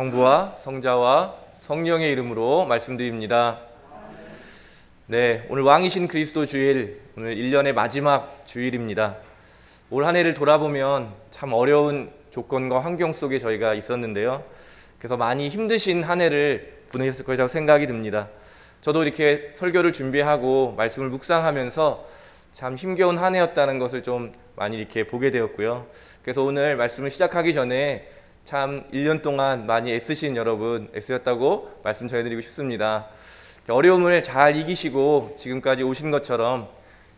성부와 성자와 성령의 이름으로 말씀드립니다. 네, 오늘 왕이신 그리스도 주일, 오늘 1년의 마지막 주일입니다. 올 한 해를 돌아보면 참 어려운 조건과 환경 속에 저희가 있었는데요. 그래서 많이 힘드신 한 해를 보내셨을 거라고 생각이 듭니다. 저도 이렇게 설교를 준비하고 말씀을 묵상하면서 참 힘겨운 한 해였다는 것을 좀 많이 이렇게 보게 되었고요. 그래서 오늘 말씀을 시작하기 전에 참 1년 동안 많이 애쓰신 여러분, 애쓰셨다고 말씀 전해드리고 싶습니다. 어려움을 잘 이기시고 지금까지 오신 것처럼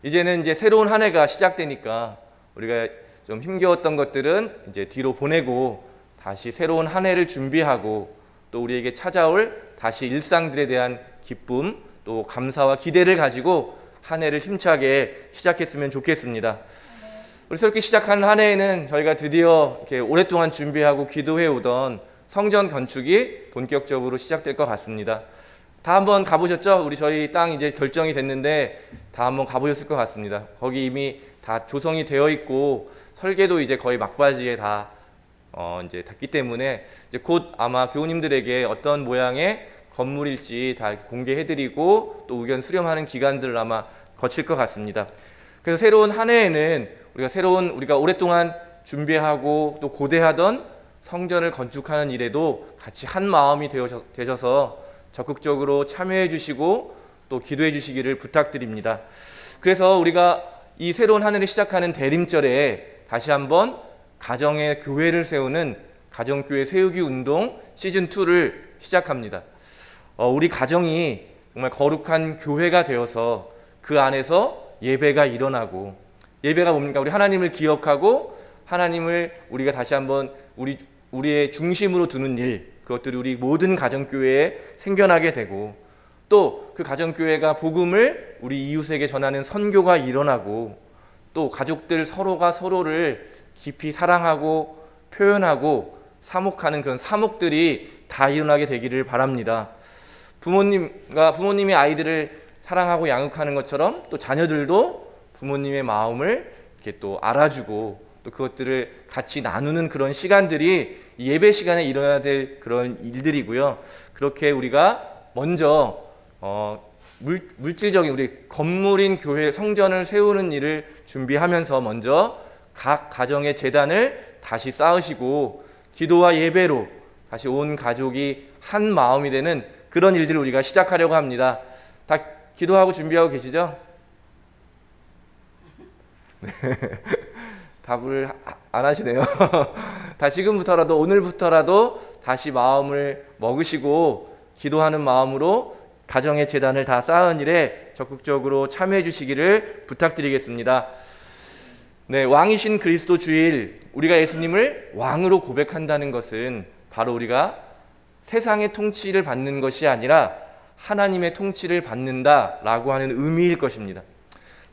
이제는 이제 새로운 한 해가 시작되니까 우리가 좀 힘겨웠던 것들은 이제 뒤로 보내고 다시 새로운 한 해를 준비하고 또 우리에게 찾아올 다시 일상들에 대한 기쁨 또 감사와 기대를 가지고 한 해를 힘차게 시작했으면 좋겠습니다. 우리 새롭게 시작한 한 해에는 저희가 드디어 이렇게 오랫동안 준비하고 기도해 오던 성전 건축이 본격적으로 시작될 것 같습니다. 다 한번 가보셨죠? 저희 땅 이제 결정이 됐는데 다 한번 가보셨을 것 같습니다. 거기 이미 다 조성이 되어 있고 설계도 이제 거의 막바지에 다 이제 닿기 때문에 이제 곧 아마 교우님들에게 어떤 모양의 건물일지 다 공개해드리고 또 의견 수렴하는 기간들을 아마 거칠 것 같습니다. 그래서 새로운 한 해에는 우리가 오랫동안 준비하고 또 고대하던 성전을 건축하는 일에도 같이 한 마음이 되셔서 적극적으로 참여해 주시고 또 기도해 주시기를 부탁드립니다. 그래서 우리가 이 새로운 한 해를 시작하는 대림절에 다시 한번 가정의 교회를 세우는 가정교회 세우기 운동 시즌2를 시작합니다. 우리 가정이 정말 거룩한 교회가 되어서 그 안에서 예배가 일어나고, 예배가 뭡니까? 우리 하나님을 기억하고 하나님을 우리가 다시 한번 우리의 중심으로 두는 일, 그것들이 우리 모든 가정교회에 생겨나게 되고 또 그 가정교회가 복음을 우리 이웃에게 전하는 선교가 일어나고 또 가족들 서로가 서로를 깊이 사랑하고 표현하고 사목하는 그런 사목들이 다 일어나게 되기를 바랍니다. 부모님이 아이들을 사랑하고 양육하는 것처럼 또 자녀들도 부모님의 마음을 이렇게 또 알아주고 또 그것들을 같이 나누는 그런 시간들이 예배 시간에 일어나야 될 그런 일들이고요. 그렇게 우리가 먼저 물질적인 우리 건물인 교회 성전을 세우는 일을 준비하면서 먼저 각 가정의 재단을 다시 쌓으시고 기도와 예배로 다시 온 가족이 한 마음이 되는 그런 일들을 우리가 시작하려고 합니다. 다 기도하고 준비하고 계시죠? 네. 답을 안 하시네요. 다 지금부터라도 오늘부터라도 다시 마음을 먹으시고 기도하는 마음으로 가정의 재단을 다 쌓은 일에 적극적으로 참여해 주시기를 부탁드리겠습니다. 네, 왕이신 그리스도 주일, 우리가 예수님을 왕으로 고백한다는 것은 바로 우리가 세상의 통치를 받는 것이 아니라 하나님의 통치를 받는다라고 하는 의미일 것입니다.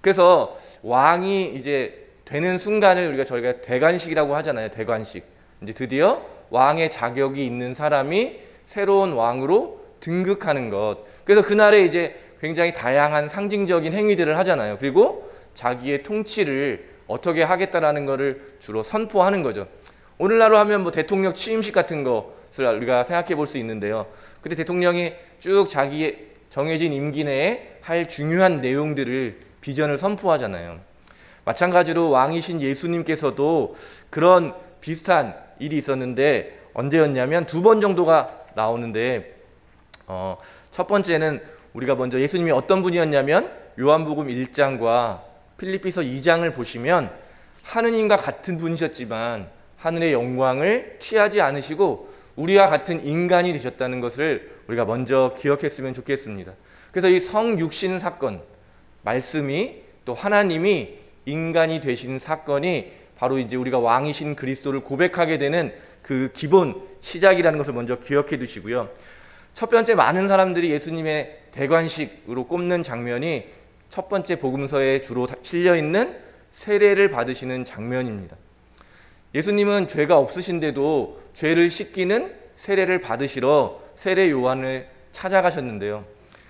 그래서 왕이 이제 되는 순간을 저희가 대관식이라고 하잖아요. 대관식. 이제 드디어 왕의 자격이 있는 사람이 새로운 왕으로 등극하는 것. 그래서 그날에 이제 굉장히 다양한 상징적인 행위들을 하잖아요. 그리고 자기의 통치를 어떻게 하겠다라는 것을 주로 선포하는 거죠. 오늘날로 하면 대통령 취임식 같은 것을 우리가 생각해 볼 수 있는데요. 근데 대통령이 쭉 자기의 정해진 임기 내에 할 중요한 내용들을 비전을 선포하잖아요. 마찬가지로 왕이신 예수님께서도 그런 비슷한 일이 있었는데 언제였냐면 2번 정도가 나오는데 첫 번째는 우리가 먼저 예수님이 어떤 분이었냐면 요한복음 1장과 필립비서 2장을 보시면 하느님과 같은 분이셨지만 하늘의 영광을 취하지 않으시고 우리와 같은 인간이 되셨다는 것을 우리가 먼저 기억했으면 좋겠습니다. 그래서 이 성육신 사건, 말씀이 또 하나님이 인간이 되신 사건이 바로 이제 우리가 왕이신 그리스도를 고백하게 되는 그 기본 시작이라는 것을 먼저 기억해 두시고요. 첫 번째, 많은 사람들이 예수님의 대관식으로 꼽는 장면이 첫 번째 복음서에 주로 실려 있는 세례를 받으시는 장면입니다. 예수님은 죄가 없으신데도 죄를 씻기는 세례를 받으시러 세례 요한을 찾아가셨는데요.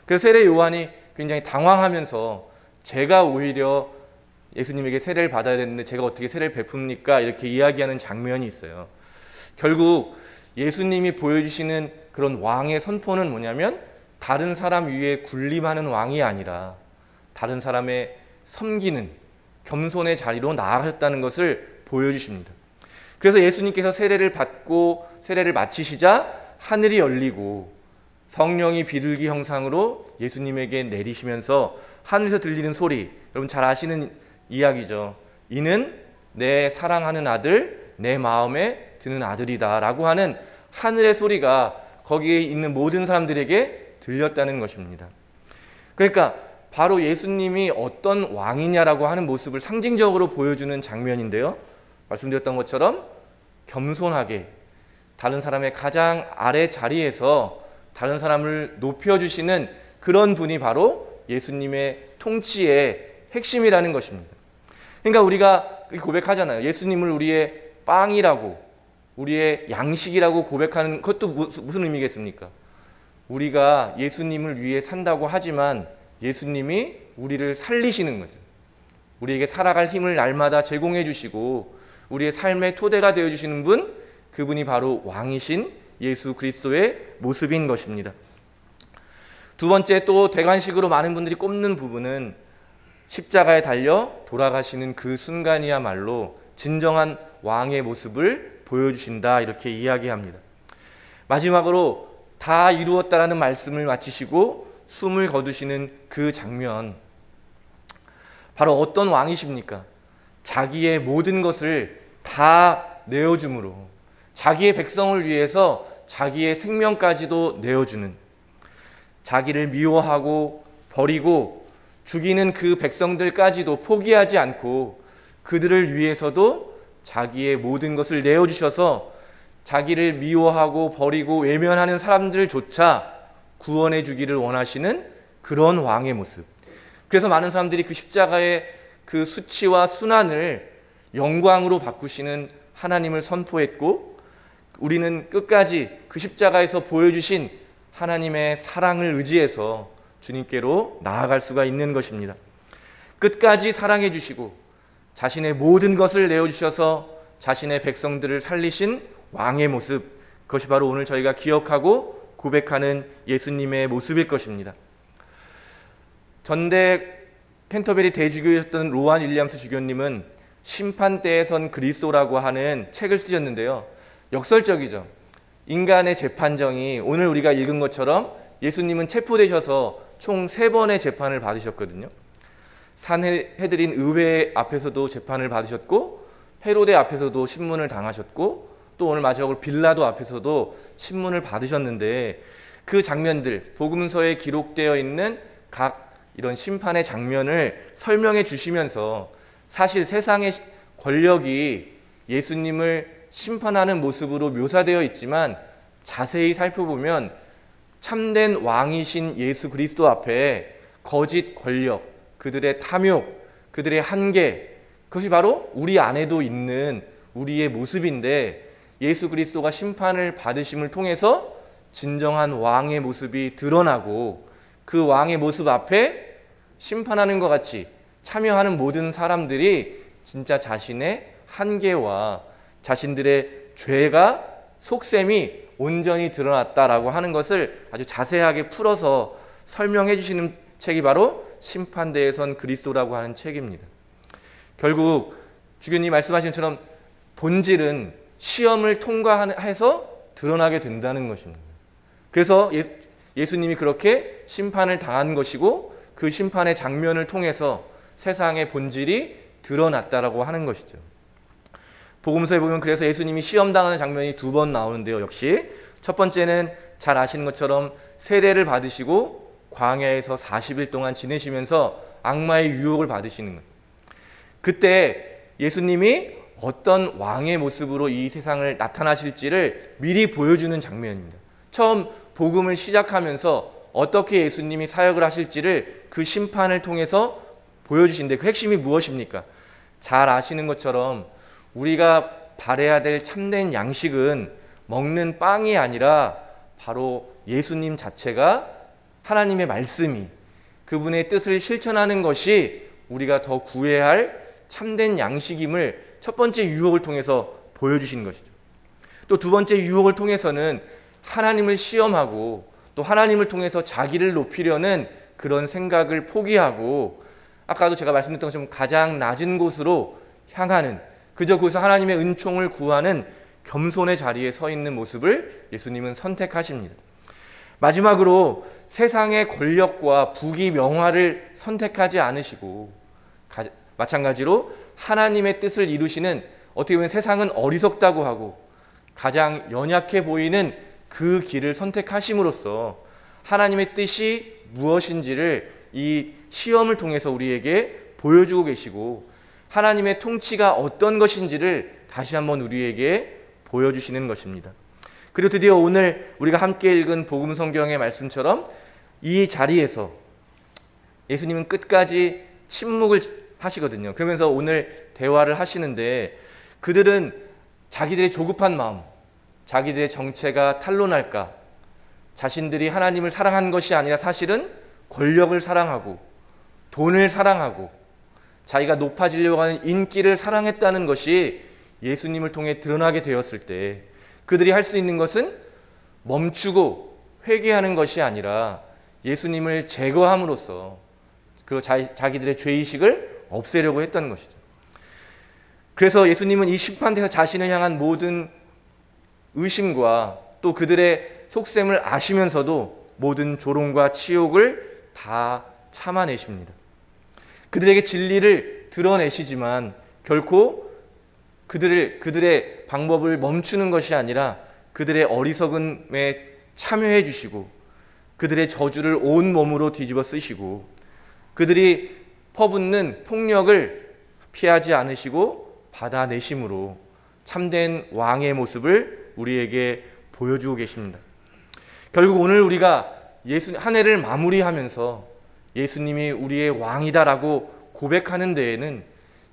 그 세례 요한이 굉장히 당황하면서 제가 오히려 예수님에게 세례를 받아야 되는데 제가 어떻게 세례를 베풉니까? 이렇게 이야기하는 장면이 있어요. 결국 예수님이 보여주시는 그런 왕의 선포는 뭐냐면 다른 사람 위에 군림하는 왕이 아니라 다른 사람의 섬기는 겸손의 자리로 나아가셨다는 것을 보여주십니다. 그래서 예수님께서 세례를 받고 세례를 마치시자 하늘이 열리고 성령이 비둘기 형상으로 예수님에게 내리시면서 하늘에서 들리는 소리, 여러분 잘 아시는 이야기죠. 이는 내 사랑하는 아들, 내 마음에 드는 아들이다 라고 하는 하늘의 소리가 거기에 있는 모든 사람들에게 들렸다는 것입니다. 그러니까 바로 예수님이 어떤 왕이냐라고 하는 모습을 상징적으로 보여주는 장면인데요. 말씀드렸던 것처럼 겸손하게 다른 사람의 가장 아래 자리에서 다른 사람을 높여주시는 그런 분이 바로 예수님의 통치의 핵심이라는 것입니다. 그러니까 우리가 고백하잖아요. 예수님을 우리의 빵이라고, 우리의 양식이라고 고백하는 것도 무슨 의미겠습니까? 우리가 예수님을 위해 산다고 하지만 예수님이 우리를 살리시는 거죠. 우리에게 살아갈 힘을 날마다 제공해 주시고 우리의 삶의 토대가 되어주시는 분, 그분이 바로 왕이신 예수 그리스도의 모습인 것입니다. 두 번째, 또 대관식으로 많은 분들이 꼽는 부분은 십자가에 달려 돌아가시는 그 순간이야말로 진정한 왕의 모습을 보여주신다, 이렇게 이야기합니다. 마지막으로 다 이루었다라는 말씀을 마치시고 숨을 거두시는 그 장면, 바로 어떤 왕이십니까? 자기의 모든 것을 다 내어줌으로 자기의 백성을 위해서 자기의 생명까지도 내어주는, 자기를 미워하고 버리고 죽이는 그 백성들까지도 포기하지 않고 그들을 위해서도 자기의 모든 것을 내어주셔서 자기를 미워하고 버리고 외면하는 사람들조차 구원해 주기를 원하시는 그런 왕의 모습. 그래서 많은 사람들이 그 십자가의 그 수치와 순환을 영광으로 바꾸시는 하나님을 선포했고, 우리는 끝까지 그 십자가에서 보여주신 하나님의 사랑을 의지해서 주님께로 나아갈 수가 있는 것입니다. 끝까지 사랑해 주시고 자신의 모든 것을 내어주셔서 자신의 백성들을 살리신 왕의 모습, 그것이 바로 오늘 저희가 기억하고 고백하는 예수님의 모습일 것입니다. 전대 캔터베리 대주교였던 로안 윌리엄스 주교님은 심판대에 선 그리스도라고 하는 책을 쓰셨는데요. 역설적이죠. 인간의 재판정이 오늘 우리가 읽은 것처럼 예수님은 체포되셔서 총 3번의 재판을 받으셨거든요. 산헤드린 의회 앞에서도 재판을 받으셨고, 헤로데 앞에서도 신문을 당하셨고, 또 오늘 마지막으로 빌라도 앞에서도 신문을 받으셨는데, 그 장면들, 복음서에 기록되어 있는 각 이런 심판의 장면을 설명해 주시면서 사실 세상의 권력이 예수님을 심판하는 모습으로 묘사되어 있지만 자세히 살펴보면 참된 왕이신 예수 그리스도 앞에 거짓 권력, 그들의 탐욕, 그들의 한계, 그것이 바로 우리 안에도 있는 우리의 모습인데, 예수 그리스도가 심판을 받으심을 통해서 진정한 왕의 모습이 드러나고 그 왕의 모습 앞에 심판하는 것 같이 참여하는 모든 사람들이 진짜 자신의 한계와 자신들의 죄가 속셈이 온전히 드러났다라고 하는 것을 아주 자세하게 풀어서 설명해 주시는 책이 바로 심판대에 선 그리스도라고 하는 책입니다. 결국 주교님 말씀하신 것처럼 본질은 시험을 통과해서 드러나게 된다는 것입니다. 그래서 예수님이 그렇게 심판을 당한 것이고 그 심판의 장면을 통해서 세상의 본질이 드러났다라고 하는 것이죠. 복음서에 보면 그래서 예수님이 시험당하는 장면이 2번 나오는데요. 역시 첫 번째는 잘 아시는 것처럼 세례를 받으시고 광야에서 40일 동안 지내시면서 악마의 유혹을 받으시는 것. 그때 예수님이 어떤 왕의 모습으로 이 세상을 나타나실지를 미리 보여주는 장면입니다. 처음 복음을 시작하면서 어떻게 예수님이 사역을 하실지를 그 심판을 통해서 보여주신데, 그 핵심이 무엇입니까? 잘 아시는 것처럼 우리가 바라야 될 참된 양식은 먹는 빵이 아니라 바로 예수님 자체가, 하나님의 말씀이, 그분의 뜻을 실천하는 것이 우리가 더 구해야 할 참된 양식임을 첫 번째 유혹을 통해서 보여주시는 것이죠. 또 두 번째 유혹을 통해서는 하나님을 시험하고 또 하나님을 통해서 자기를 높이려는 그런 생각을 포기하고 아까도 제가 말씀드렸던 것처럼 가장 낮은 곳으로 향하는, 그저 거기서 하나님의 은총을 구하는 겸손의 자리에 서 있는 모습을 예수님은 선택하십니다. 마지막으로 세상의 권력과 부귀 명화를 선택하지 않으시고 마찬가지로 하나님의 뜻을 이루시는, 어떻게 보면 세상은 어리석다고 하고 가장 연약해 보이는 그 길을 선택하심으로써 하나님의 뜻이 무엇인지를 이 시험을 통해서 우리에게 보여주고 계시고 하나님의 통치가 어떤 것인지를 다시 한번 우리에게 보여주시는 것입니다. 그리고 드디어 오늘 우리가 함께 읽은 복음 성경의 말씀처럼 이 자리에서 예수님은 끝까지 침묵을 하시거든요. 그러면서 오늘 대화를 하시는데 그들은 자기들의 조급한 마음, 자기들의 정체가 탄로날까, 자신들이 하나님을 사랑한 것이 아니라 사실은 권력을 사랑하고 돈을 사랑하고 자기가 높아지려고 하는 인기를 사랑했다는 것이 예수님을 통해 드러나게 되었을 때 그들이 할 수 있는 것은 멈추고 회개하는 것이 아니라 예수님을 제거함으로써 그 자기들의 죄의식을 없애려고 했다는 것이죠. 그래서 예수님은 이 심판대에서 자신을 향한 모든 의심과 또 그들의 속셈을 아시면서도 모든 조롱과 치욕을 다 참아내십니다. 그들에게 진리를 드러내시지만 결코 그들의 방법을 멈추는 것이 아니라 그들의 어리석음에 참여해 주시고 그들의 저주를 온 몸으로 뒤집어 쓰시고 그들이 퍼붓는 폭력을 피하지 않으시고 받아내심으로 참된 왕의 모습을 우리에게 보여주고 계십니다. 결국 오늘 우리가 한 해를 마무리하면서 예수님이 우리의 왕이다라고 고백하는 데에는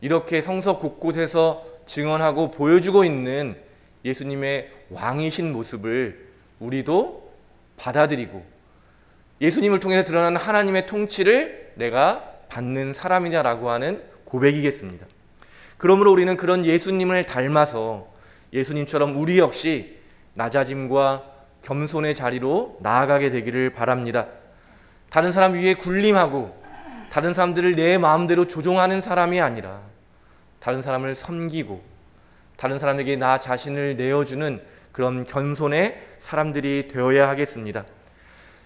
이렇게 성서 곳곳에서 증언하고 보여주고 있는 예수님의 왕이신 모습을 우리도 받아들이고 예수님을 통해서 드러나는 하나님의 통치를 내가 받는 사람이냐라고 하는 고백이겠습니다. 그러므로 우리는 그런 예수님을 닮아서 예수님처럼 우리 역시 낮아짐과 겸손의 자리로 나아가게 되기를 바랍니다. 다른 사람 위에 군림하고 다른 사람들을 내 마음대로 조종하는 사람이 아니라 다른 사람을 섬기고 다른 사람에게 나 자신을 내어주는 그런 겸손의 사람들이 되어야 하겠습니다.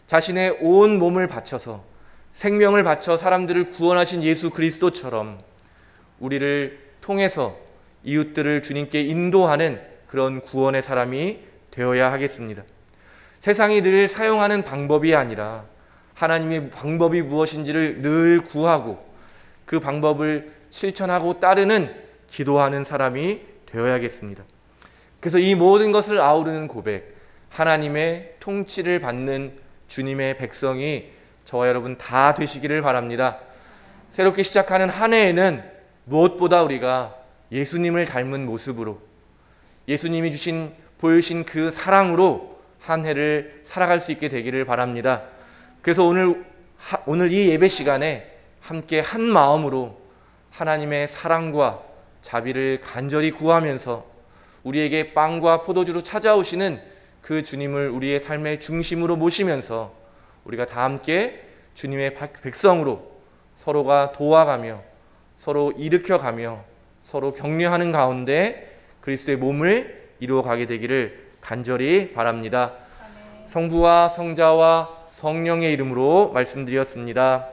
자신의 온 몸을 바쳐서 생명을 바쳐 사람들을 구원하신 예수 그리스도처럼 우리를 통해서 이웃들을 주님께 인도하는 그런 구원의 사람이 되어야 하겠습니다. 세상이 늘 사용하는 방법이 아니라 하나님의 방법이 무엇인지를 늘 구하고 그 방법을 실천하고 따르는 기도하는 사람이 되어야겠습니다. 그래서 이 모든 것을 아우르는 고백, 하나님의 통치를 받는 주님의 백성이 저와 여러분 다 되시기를 바랍니다. 새롭게 시작하는 한 해에는 무엇보다 우리가 예수님을 닮은 모습으로 예수님이 보여주신 그 사랑으로 한 해를 살아갈 수 있게 되기를 바랍니다. 그래서 오늘 이 예배 시간에 함께 한 마음으로 하나님의 사랑과 자비를 간절히 구하면서 우리에게 빵과 포도주로 찾아오시는 그 주님을 우리의 삶의 중심으로 모시면서 우리가 다 함께 주님의 백성으로 서로가 도와가며 서로 일으켜가며 서로 격려하는 가운데 그리스도의 몸을 이루어가게 되기를 간절히 바랍니다. 성부와 성자와 성령의 이름으로 말씀드렸습니다.